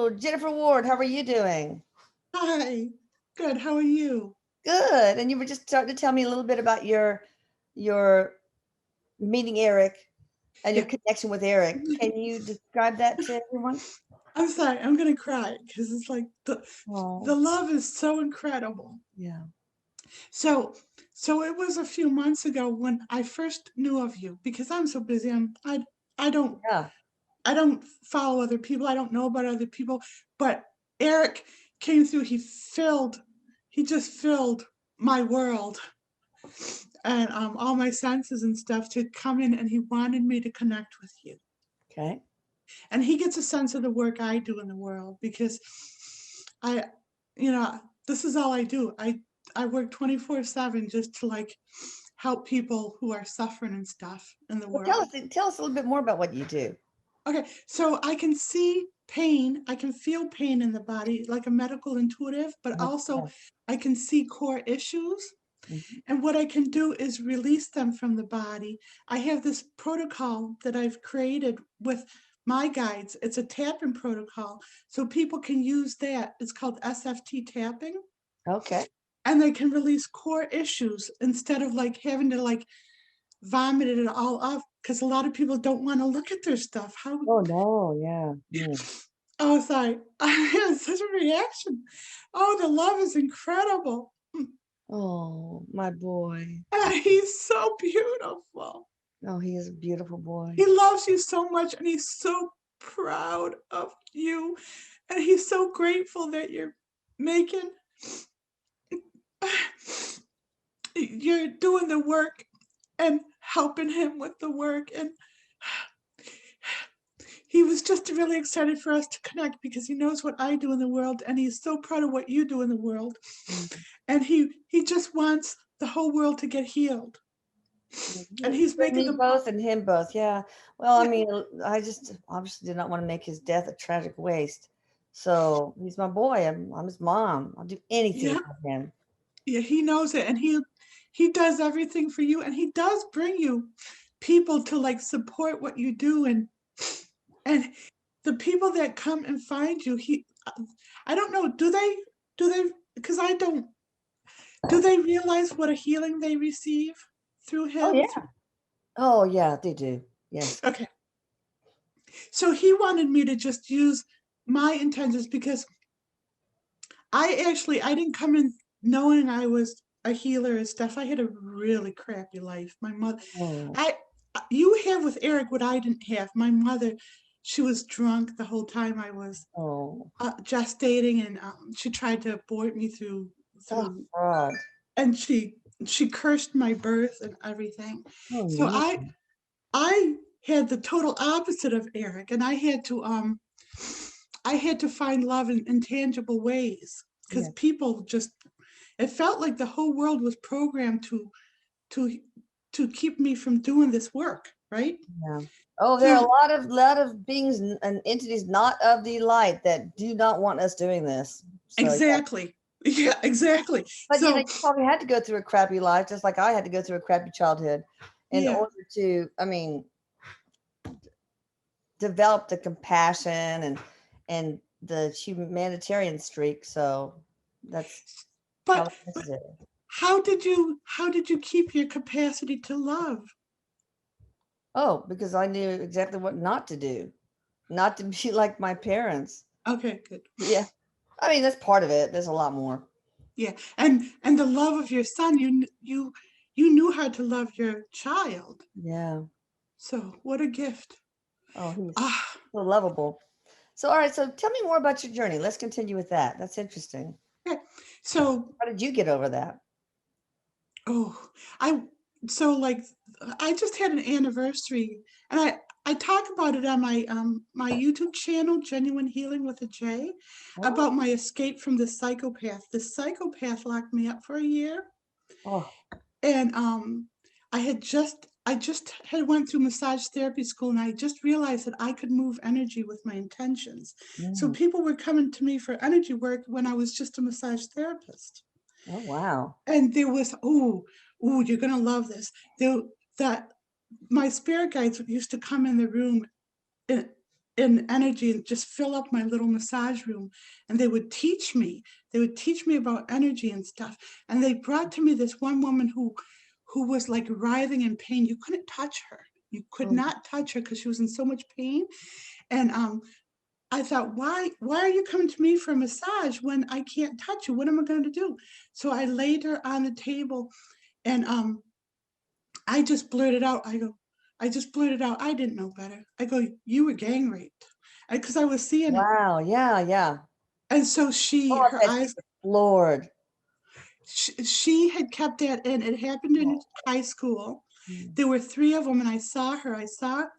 Hello, Jennifer Ward. How are you doing? Hi, good. How are you? Good. And you were just starting to tell me a little bit about your meeting Erik and your Yeah, connection with Erik. Can you describe that to everyone? I'm sorry. I'm gonna cry because it's like the Oh, love is so incredible. yeah. So, so it was a few months ago when I first knew of you because I'm so busy. I don't Yeah. I don't follow other people. I don't know about other people. But Erik came through. He just filled my world and all my senses and stuff to come in, and he wanted me to connect with you. Okay. And he gets a sense of the work I do in the world because I, you know, this is all I do. I work 24/7 just to like help people who are suffering and stuff in the Well, world. tell us a little bit more about what you do. Okay, so I can see pain, I can feel pain in the body like a medical intuitive, but also Yeah. I can see core issues. Mhm. And what I can do is release them from the body. I have this protocol that I've created with my guides. It's a tapping protocol. So people can use that. It's called SFT tapping. Okay. And they can release core issues instead of like having to like vomit it all up. Because a lot of people don't want to look at their stuff. How Oh no, yeah. oh sorry. I had such a reaction. Oh, the love is incredible. Oh, my boy. He's so beautiful. Oh, he is a beautiful boy. He loves you so much and he's so proud of you. And he's so grateful that making, you're doing the work and helping him with the work. And he was just really excited for us to connect because he knows what I do in the world and he's so proud of what you do in the world. Mm. And he just wants the whole world to get healed. And he's For making me the, both and him both. Yeah. Well, I yeah, mean, I just obviously did not want to make his death a tragic waste. So he's my boy. I'm his mom. I'll do anything yeah, for him. yeah, he knows it. And he does everything for you. And he does bring you people to like support what you do. And the people that come and find you, I don't know, do they, because I don't, do they realize what a healing they receive through Oh him? yeah. Oh yeah, they do. Yes. Okay. So he wanted me to just use my intentions because I didn't come in knowing I was a healer and stuff. I had a really crappy life. My mother, Oh, I, you have with Erik what I didn't have. My mother, she was drunk the whole time I was oh, gestating, and she tried to abort me oh through, God. and she cursed my birth and everything. Oh So no. I had the total opposite of Erik, and I had to find love in intangible ways because Yeah. people just, it felt like the whole world was programmed to to keep me from doing this work, right? Yeah. Oh, there are So a lot of beings and entities not of the light that do not want us doing this. So yeah. exactly. Yeah, exactly. But you So probably had to go through a crappy life, just like I had to go through a crappy childhood in yeah, order to, I mean, develop the compassion and the humanitarian streak. So that's how but necessary. how did you keep your capacity to love? Oh, because I knew exactly what not to do, not to be like my parents. Okay, good. Yeah. I mean, that's part of it. There's a lot more. Yeah, and the love of your son, you knew how to love your child. Yeah. So what a gift. Oh, he's Ah, so lovable. So, all right. So, tell me more about your journey. Let's continue with that. That's interesting. okay. So How did you get over that? oh, I so like I just had an anniversary, and I talk about it on my YouTube channel, Genuine Healing with a J, Oh, about my escape from the psychopath. The psychopath locked me up for a year, oh, and I just had went through massage therapy school, and I just realized that I could move energy with my intentions. So mm. people were coming to me for energy work when I was just a massage therapist. Oh, wow. And there was, you're gonna love this. There that my spirit guides used to come in the room, and in energy and just fill up my little massage room. And they would teach me. They would teach me about energy and stuff. And they brought to me this one woman who was like writhing in pain. You couldn't touch her. You could Mm. not touch her because she was in so much pain. And I thought, why are you coming to me for a massage when I can't touch you? What am I going to do? So I laid her on the table, and I just blurted out. I just blurted out. I didn't know better. I go, you were gang raped, because I was seeing it. Wow. Yeah. Yeah. And so Oh, I her bet eyes, she's floored. she had kept that in. It happened in Oh. high school. Mm. There were three of them, and I saw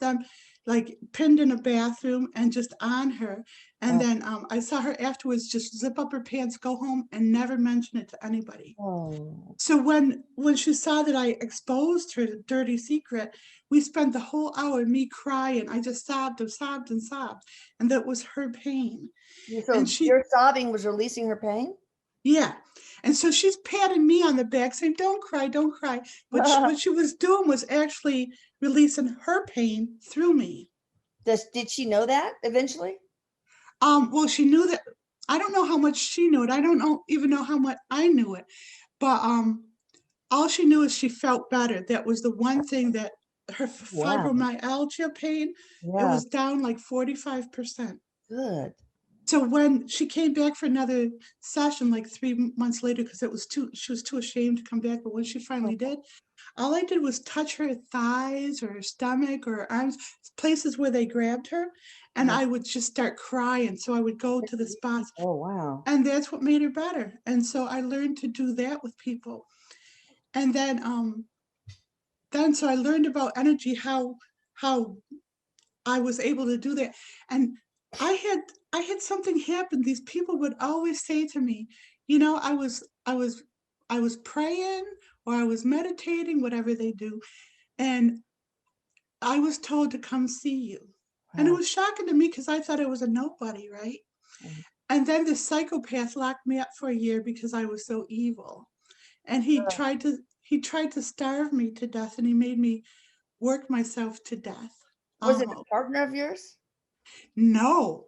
them like pinned in a bathroom and just on her. And Oh. then I saw her afterwards just zip up her pants, go home, and never mention it to anybody. Oh. So when she saw that I exposed her dirty secret, we spent the whole hour me crying. I just sobbed and sobbed and sobbed, and that was her pain. And So your sobbing was releasing her pain? yeah. And so she's patting me on the back saying, don't cry, don't cry. But what she was doing was actually releasing her pain through me. Did she know that eventually? Well, she knew that. I don't know how much she knew it. I don't even know how much I knew it. But all she knew is she felt better. That was the one thing that her Wow. fibromyalgia pain, it Yeah. was down like 45%. Good. So when she came back for another session, like 3 months later, because she was too ashamed to come back. But when she finally did, all I did was touch her thighs or her stomach or her arms, places where they grabbed her, and Yeah. I would just start crying. So I would go to the spots, Oh, wow. and that's what made her better. And so I learned to do that with people. And then so I learned about energy, how I was able to do that. And I had I had something happen. These people would always say to me, I was praying or I was meditating, whatever they do, and I was told to come see you. And it Wow. was shocking to me because I thought I was a nobody, right? Mm. And then the psychopath locked me up for a year because I was so evil. And he tried to starve me to death, and he made me work myself to death. Was it a Almost. partner of yours? No,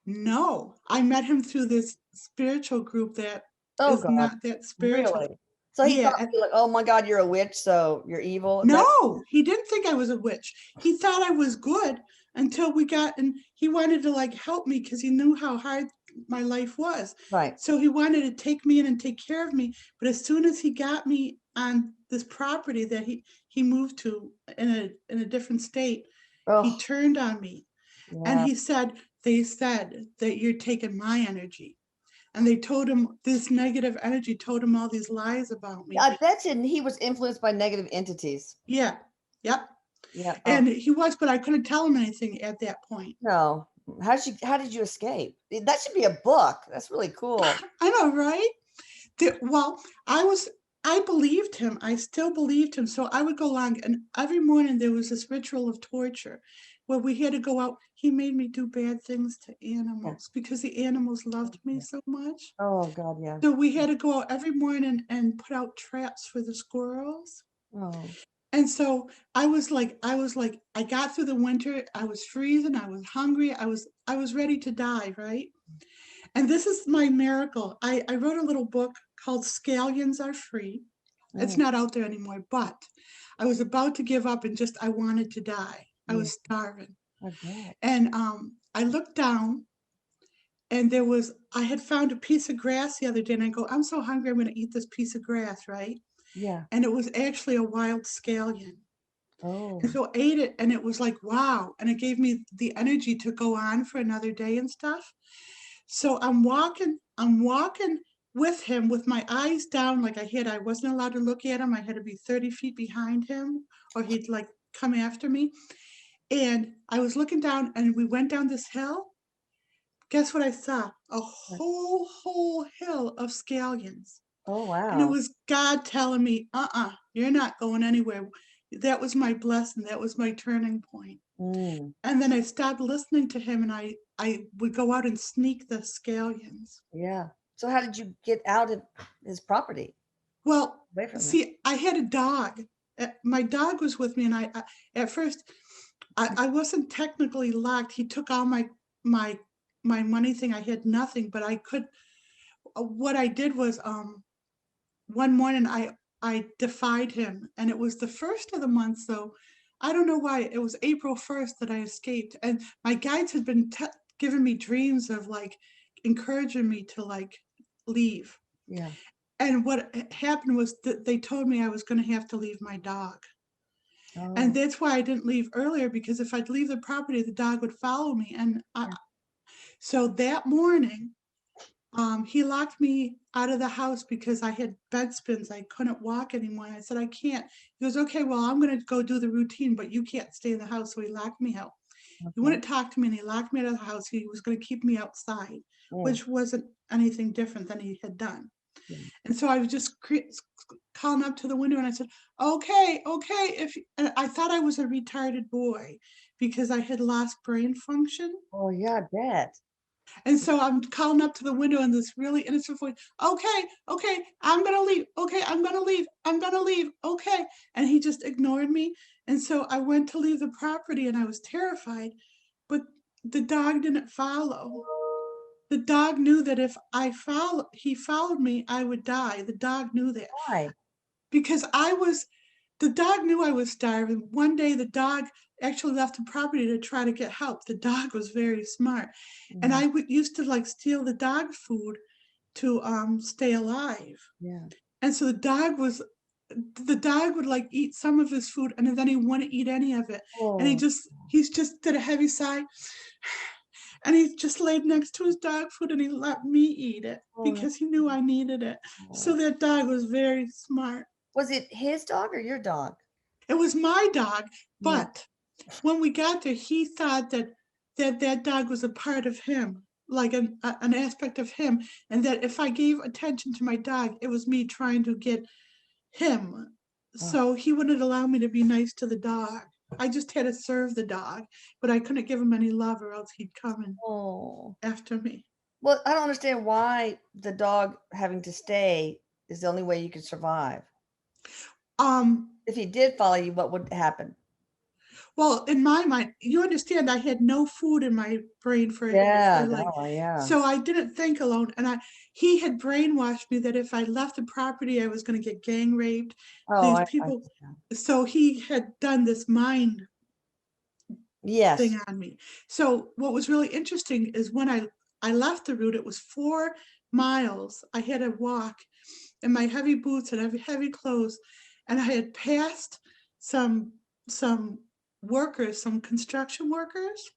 no. I met him through this spiritual group that Oh, is God. not that spiritual. Really? So he Yeah. thought, like, oh my God, you're a witch, so you're evil. That No, he didn't think I was a witch. He thought I was good until and he wanted to like help me because he knew how hard my life was. right. So he wanted to take me in and take care of me. But as soon as he got me on this property that he moved to in a different state, he Oh, turned on me. And yeah. he said, they said that you're taking my energy. And they told him this negative energy, told him all these lies about me. I bet you he was influenced by negative entities. Yeah. Yep. Yeah. Oh, And he was, but I couldn't tell him anything at that point. no. How did you escape? That should be a book. That's really cool. I know, right? Well, I believed him. I still believed him. So I would go along, and every morning there was this ritual of torture where we had to go out. He made me do bad things to Yeah. animals because the animals loved me Yeah. so much. Oh, God, yeah. So we had to go out every morning and put out traps for the squirrels. Oh, And so I got through the winter. I was freezing. I was hungry. I was ready to die, right? And this is my miracle. I wrote a little book called Scallions Are Free. It's mm, not out there anymore, but I was about to give up and I wanted to die. I yeah, was starving. I bet. And I looked down, and I had found a piece of grass the other day, and I go, I'm so hungry, I'm going to eat this piece of grass, right? Yeah. And it was actually a wild scallion. And Oh, so I ate it, and it was like, wow. And it gave me the energy to go on for another day and stuff. So I'm walking with him with my eyes down, like I wasn't allowed to look at him. I had to be 30 feet behind him, or he'd like come after me. And I was looking down, and we went down this hill. Guess what I saw? A whole hill of scallions. oh, And it wow. was God telling me, you're not going anywhere. That was my blessing. That was my turning point. Mm, And then I stopped listening to him, and I would go out and sneak the scallions. yeah. So how did you get out of his property? Well, Away from him? see, I had a dog. My dog was with me, and at first I wasn't technically locked. He took all my my money thing. I had nothing, but I could. What I did was, one morning I defied him, and it was the first of the month. So I don't know why it was April 1st that I escaped, and my guides had been giving me dreams of like encouraging me to like leave. Yeah. And what happened was that they told me I was going to have to leave my dog. And Oh, that's why I didn't leave earlier, because if I'd leave the property, the dog would follow me. And yeah. so that morning, he locked me out of the house because I had bed spins. I couldn't walk anymore. And I said, I can't. He goes, okay, well, I'm going to go do the routine, but you can't stay in the house. So he locked me out. He Okay. wouldn't talk to me, and he locked me out of the house. He was going to keep me outside, Mm, which wasn't anything different than he had done. yeah. And so I was just calling up to the window, and I said, okay, okay. And I thought I was a retarded boy because I had lost brain function. Oh, yeah, I bet. And so I'm calling up to the window in this really innocent voice, okay, okay, I'm gonna leave. Okay, I'm gonna leave. I'm gonna leave. Okay. And he just ignored me. And so I went to leave the property, and I was terrified, but the dog didn't follow. The dog knew that if he followed me, I would die. The dog knew that, Why? because the dog knew I was starving. One day the dog actually left the property to try to get help. The dog was very smart. And Mhm. I used to like steal the dog food to stay alive. Yeah. And so the dog would like eat some of his food, and then he wouldn't eat any of it. And Oh, he's just did a heavy sigh, and he just laid next to his dog food, and he let me eat it oh because he knew I needed it. So no. that dog was very smart. Was it his dog or your dog? It was my dog, Yeah. but when we got there, he thought that dog was a part of him, like an aspect of him, and that if I gave attention to my dog, it was me trying to get him. Oh, So he wouldn't allow me to be nice to the dog. I just had to serve the dog, but I couldn't give him any love, or else he'd come and oh. after me. Well, I don't understand why the dog having to stay is the only way you can survive. Um, If he did follow you, what would happen? well, in my mind, you understand, I had no food in my brain Yeah, for like, no, yeah. so I didn't think alone. And he had brainwashed me that if I left the property, I was going to get gang raped. Oh, These I people, understand. so he had done this mind Yes. thing on me. So what was really interesting is when I left the route, it was 4 miles. I had to walk in my heavy boots and heavy clothes, and I had passed some some workers, some construction workers,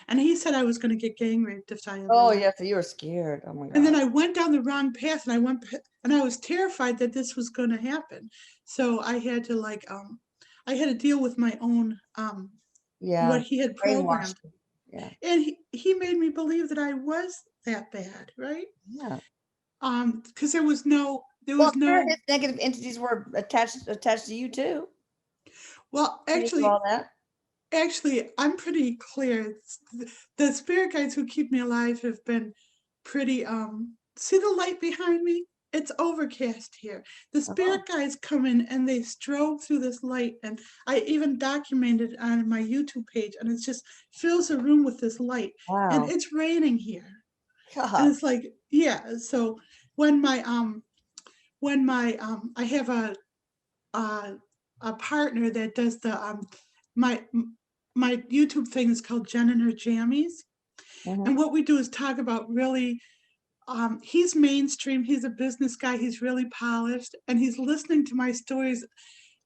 and he said I was going to get gang raped if I ever Oh, left. yeah, so you were scared. Oh my And then God. I went down the wrong path, and I was terrified that this was going to happen. So I had to I had to deal with my own Yeah. what he had Brainwashed programmed. you. Yeah. And he made me believe that I was that bad, right? Yeah. Because there Well, was I'm sure no, his negative entities were attached to you too. well, You knew all that? actually, I'm pretty clear. The spirit guides who keep me alive have been pretty, see the light behind me? It's overcast here. The Oh, spirit guides come in and they strobe through this light, and I even documented on my YouTube page, and it just fills the room with this light. And wow. it's raining here. And God. it's like, yeah. So when I have uh, a partner that does my my YouTube thing is called Jen and her jammies, Mhm. and what we do is talk about really. He's mainstream. He's a business guy. He's really polished, and he's listening to my stories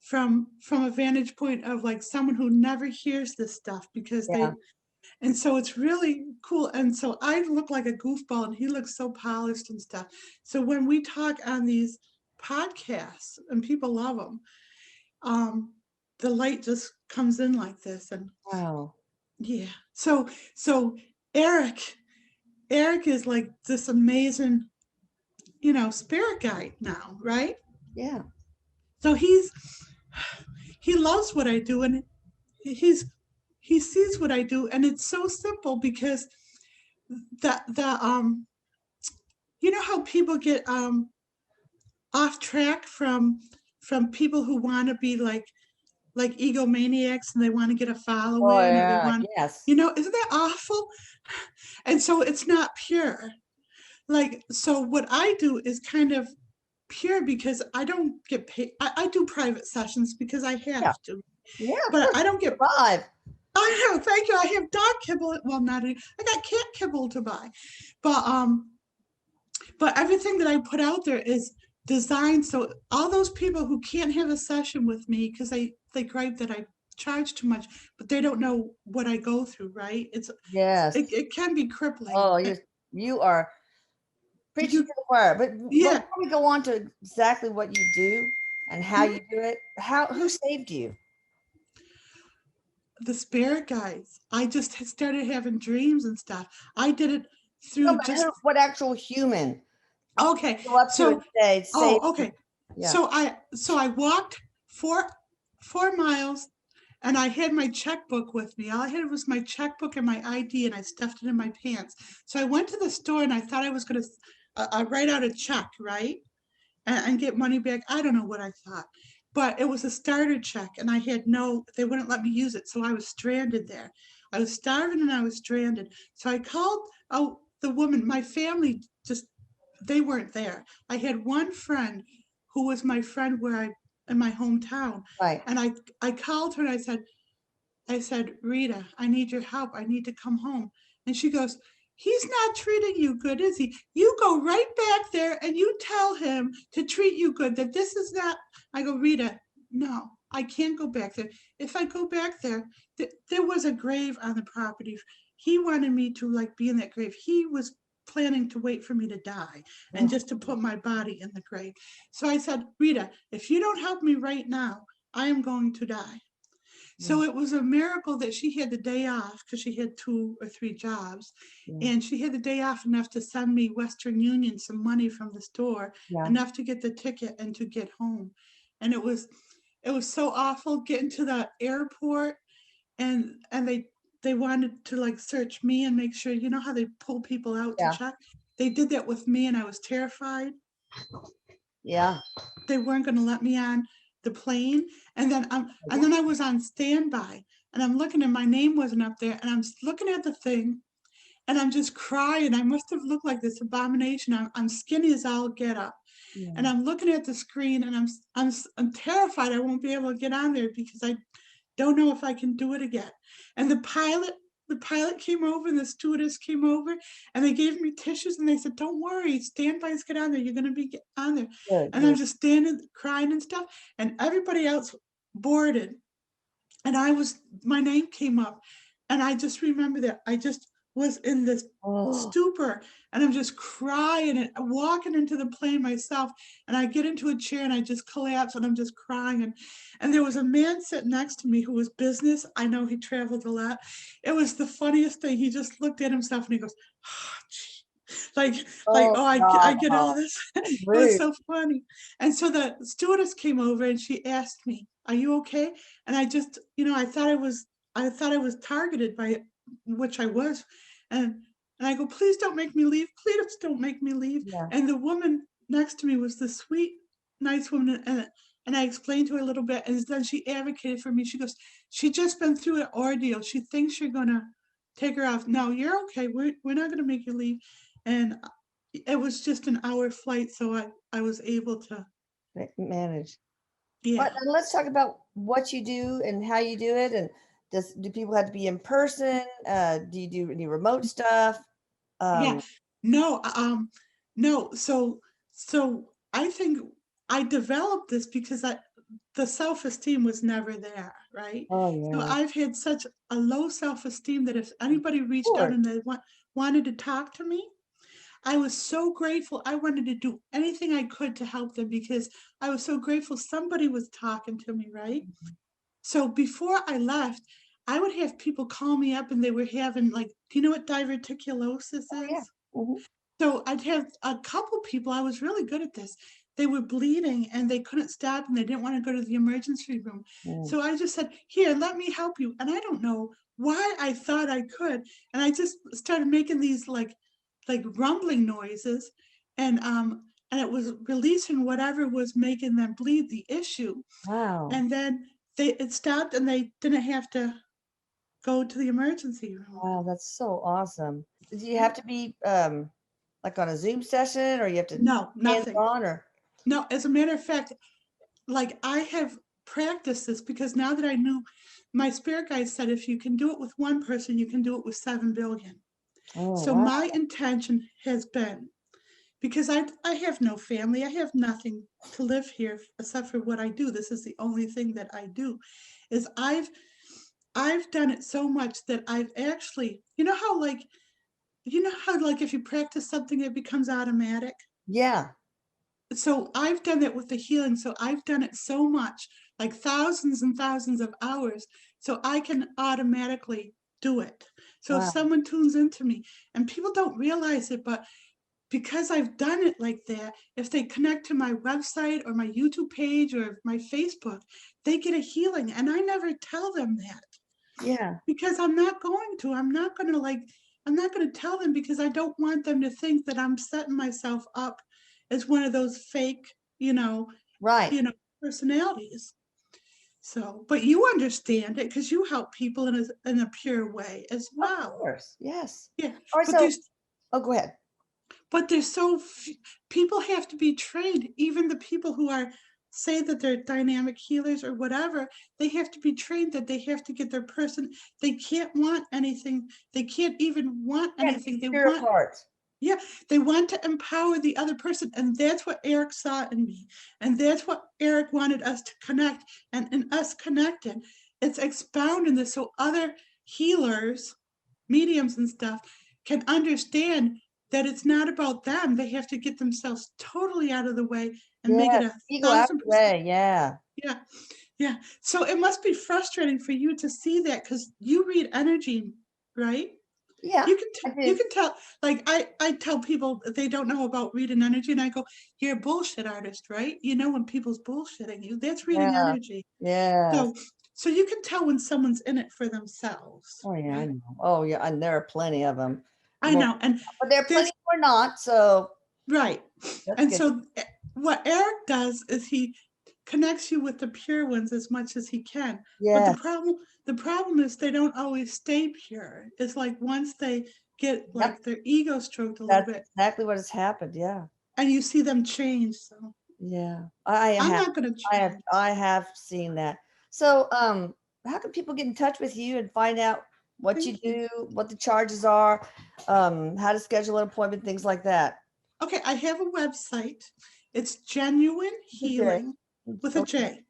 from a vantage point of like someone who never hears this stuff because Yeah. and so it's really cool. And so I look like a goofball, and he looks so polished and stuff. So when we talk on these podcasts and people love them, the light just comes in like this. And Wow. yeah, so Erik, Erik is like this amazing, spirit guide now, right? Yeah. So he loves what I do, and he's he sees what I do, and it's so simple because the you know how people get off track from people who want to be like like egomaniacs and they want to get a Oh following or they yeah, want, yes. isn't that awful? And so it's not pure. Like, so what I do is kind of pure because I don't get paid. I do private sessions because I Yeah. have to, Yeah, of but course. I don't get, Survive. I have, thank you. I have dog kibble. Well, not any, I got cat kibble to buy, but everything that I put out there is designed so all those people who can't have a session with me because they gripe that I charge too much, but they don't know what I go through, right? Yes. It can be crippling. Oh, you are preaching to You the choir. But Yeah, before we go on to exactly what you do and how you do it, who saved you? the spirit guides. I just started having dreams and stuff. I did it No, through but just what actual human okay. go up to and So say, save me? okay. Yeah. So I walked 4 miles and I had my checkbook with me. All I had was my checkbook and my ID, and I stuffed it in my pants. So I went to the store and I thought I was going to write out a check, right? And get money back. I don't know what I thought, but it was a starter check, and I had they wouldn't let me use it. So I was stranded there. I was starving and I was stranded. So I called the woman, my family just, they weren't there. I had one friend who was my friend in my hometown. Right. And I called her and I said, Rita, I need your help. I need to come home. And she goes, he's not treating you good, is he? You go right back there and you tell him to treat you good, that this is not. I go, Rita, no, I can't go back there. If I go back there, there was a grave on the property. He wanted me to like be in that grave. He was planning to wait for me to die and Oh, just to put my body in the grave. So I said, Rita, if you don't help me right now, I am going to die. yeah, So it was a miracle that she had the day off because she had 2 or 3 jobs. yeah, And she had the day off enough to send me Western Union some money from the store, yeah. enough to get the ticket and to get home. And it was so awful getting to the airport and they wanted to like search me and make sure, how they pull people out to Yeah. check. They did that with me and I was terrified. Yeah. They weren't going to let me on the plane. And then I was on standby and I'm looking and my name wasn't up there and I'm looking at the thing and I'm just crying. I must have looked like this abomination. I'm skinny as all get up. And Yeah. I'm looking at the screen and I'm terrified I won't be able to get on there because I don't know if I can do it again. And the pilot came over and the stewardess came over and they gave me tissues and they said, don't worry, standby's get on there. You're going to be on there. Good, And I'm good. just standing crying and stuff. And everybody else boarded. And my name came up. And I just remember that I just was in this Oh, stupor and I'm just crying and walking into the plane myself. And I get into a chair and I just collapse and I'm just crying. And there was a man sitting next to me who was business. I know he traveled a lot. It was the funniest thing. He just looked at himself and he goes, oh, gee. Like, oh oh, God. I get all this. That's It was rude. so funny. And so the stewardess came over and she asked me, are you okay? And I just, I thought I was targeted by it, which I was. And and I go, please don't make me leave. Please don't make me leave. Yeah. And the woman next to me was the sweet, nice woman. And I explained to her a little bit. And then she advocated for me. She goes, she just been through an ordeal. She thinks you're going to take her off. No, you're okay. We're not going to make you leave. And it was just an hour flight. So I was able to, Manage. yeah. But let's talk about what you do and how you do it. And do people have to be in person? Do you do any remote stuff? Yeah. Um, No, no. So I think I developed this because the self-esteem was never there, right? oh So yeah, I've had such a low self-esteem that if anybody of reached out course. and they wanted to talk to me, I was so grateful. I wanted to do anything I could to help them because I was so grateful somebody was talking to me, right? So before I left, I would have people call me up and they were having like, do you know what diverticulosis Oh yeah. is? Mhm. So I'd have a couple people, I was really good at this. They were bleeding and they couldn't stop and they didn't want to go to the emergency room. Mm. So I just said, here, let me help you. And I don't know why I thought I could. And I just started making these like rumbling noises and it was releasing whatever was making them bleed, the issue. Wow. And then it stopped and they didn't have to go to the emergency room. Wow, that's so awesome. Do you Yeah. have to be like on a Zoom session, or you have to No, hands nothing. on, or? No, as a matter of fact, like I have practiced this because now that I knew, my spirit guide said if you can do it with one person, you can do it with 7 billion. Oh, So wow. my intention has been, because I have no family, I have nothing to live here except for what I do. This is the only thing that I do, is I've done it so much that I've actually, you know how if you practice something, it becomes automatic. Yeah. So I've done it with the healing. So I've done it so much, like thousands and thousands of hours, so I can automatically do it. So if Wow. someone tunes into me, and people don't realize it, but because I've done it like that, if they connect to my website or my YouTube page or my Facebook, they get a healing. And I never tell them that Yeah. because I'm not going to. I'm not going to tell them because I don't want them to think that I'm setting myself up as one of those fake, Right. personalities. So, but you understand it because you help people in a pure way as Of well. course. Yes. Yeah, All right. but So, there's oh, go ahead. but there's people have to be trained. Even the people who are say that they're dynamic healers or whatever, they have to be trained that they have to get their person. They can't want anything. They can't even want Yeah, anything. They pure of want heart. Yeah, they want to empower the other person. And that's what Erik saw in me. And that's what Erik wanted us to connect. And in us connecting, it's expounding this so other healers, mediums and stuff, can understand that it's not about them. They have to get themselves totally out of the way and make it Yes. a Ego out of thousand the percent. way. Yeah. Yeah, yeah. So it must be frustrating for you to see that because you read energy, right? Yeah. You can I you do. can tell. Like I tell people that they don't know about reading energy, and I go, "You're a bullshit artist, right? You know when people's bullshitting you. That's reading Yeah. energy. Yes. So you can tell when someone's in it for themselves, Oh, yeah. I right? know. Oh, yeah. And there are plenty of them. I know, and But there are there's plenty who are not. So right, that's and good. so what Erik does is he connects you with the pure ones as much as he can. But Yes. the problem is they don't always stay pure. It's like once they get Yep. like their ego stroked a little That's bit, exactly what has happened. Yeah. and you see them change. So Yeah. I I'm have. not going to I have. change. I have seen that. So, how can people get in touch with you and find out what you Thank you. do, what the charges are, how to schedule an appointment, things like that? Okay, I have a website. It's Genuine With a J. Healing with a Okay. J.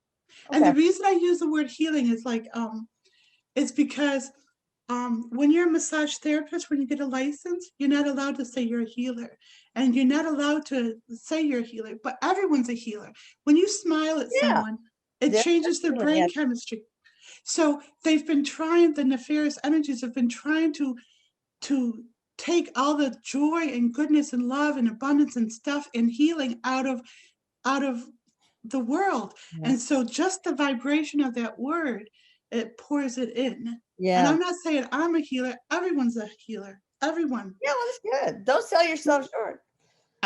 And Okay. the reason I use the word healing is it's because when you're a massage therapist, when you get a license, you're not allowed to say you're a healer, and you're not allowed to say you're a healer. But everyone's a healer. When you smile at Yeah. someone, it That's changes their healing. Yeah. brain chemistry. So they've been trying. The nefarious energies have been trying to take all the joy and goodness and love and abundance and stuff and healing out of the world. Yeah. And so just the vibration of that word, it pours it in. And Yeah. I'm not saying I'm a healer, everyone's a healer. Everyone. Yeah. Well, that's good. Don't sell yourself short.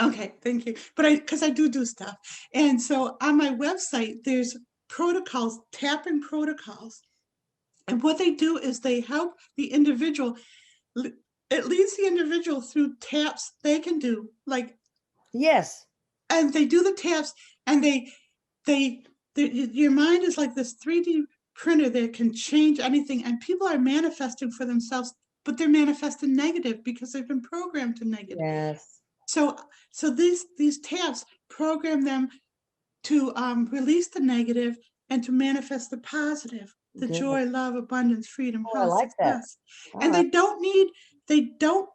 Okay, thank you. But because I do stuff. And so on my website, there's protocols, tapping protocols. And what they do is they help the individual, it leads the individual through taps they can do, like, Yes. and they do the taps, and they your mind is like this 3D printer that can change anything, and people are manifesting for themselves, but they're manifesting negative because they've been programmed to negative. Yes. So these taps program them to release the negative and to manifest the positive, the Good. joy, love, abundance, freedom, Oh, I health, like that. success. All And right. they don't,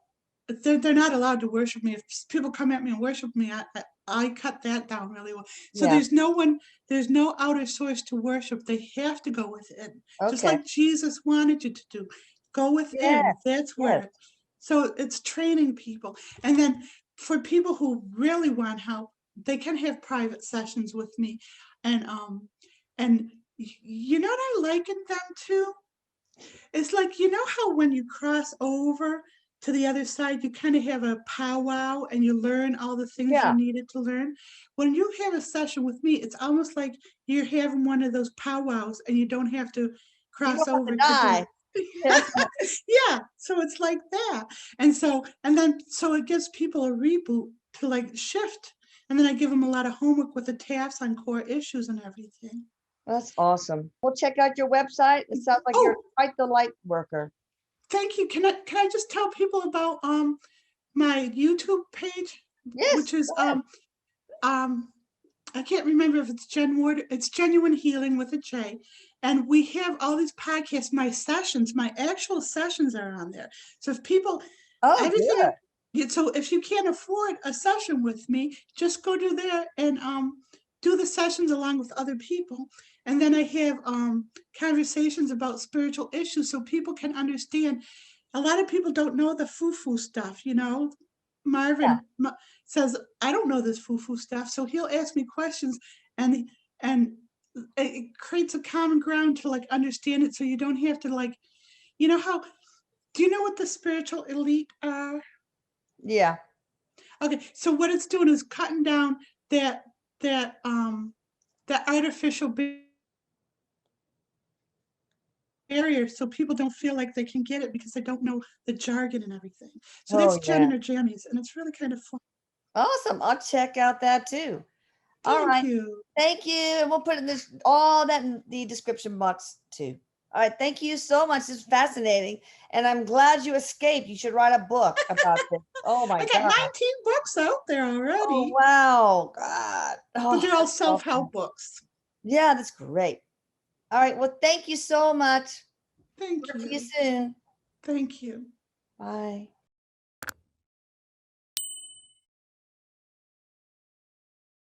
they're not allowed to worship me. If people come at me and worship me, I cut that down really well. So Yeah. there's no outer source to worship. They have to go within, just Okay. like Jesus wanted you to do. Go Yes. within. That's Yes. where. So it's training people. And then for people who really want help, they can have private sessions with me. And you know what I like in them too? It's like, you know how when you cross over to the other side, you kind of have a powwow and you learn all the things you Yeah. needed to learn. When you have a session with me, it's almost like you're having one of those powwows and you don't have to You cross don't have to over to do. die. Yeah, so it's like that. So it gives people a reboot to like shift. And then I give them a lot of homework with the tasks on core issues and everything. That's awesome. We'll check out your website. It sounds like you're Oh, quite the light worker. thank you. Can I just tell people about my YouTube page, Yes. which is Go ahead. um I can't remember if it's it's Genuine Healing with a J. And we have all these podcasts, my sessions, my actual sessions are on there. So if people, Oh, everything, good. so if you can't afford a session with me, just go to there and do the sessions along with other people. And then I have conversations about spiritual issues so people can understand. A lot of people don't know the foo-foo stuff, you know. Yeah. Says, I don't know this foo-foo stuff. So he'll ask me questions and it creates a common ground to like understand it so you don't have to like, you know how, do you know what the spiritual elite are? Yeah. Okay, so what it's doing is cutting down that that that artificial barrier so people don't feel like they can get it because they don't know the jargon and everything. So that's Oh, Jen yeah. and her jammies, and it's really kind of fun. Awesome. I'll check out that too. All Thank right. you. Thank you. And we'll put in this all that in the description box too. All right. Thank you so much. This is fascinating. And I'm glad you escaped. You should write a book about this. Oh my I got God. 19 books out there Oh already, wow. God. but Oh, they're all that's self-help awesome. books. Yeah, that's great. All right. Well, thank you so much. Thank Talk to you you. soon. Thank you. Bye.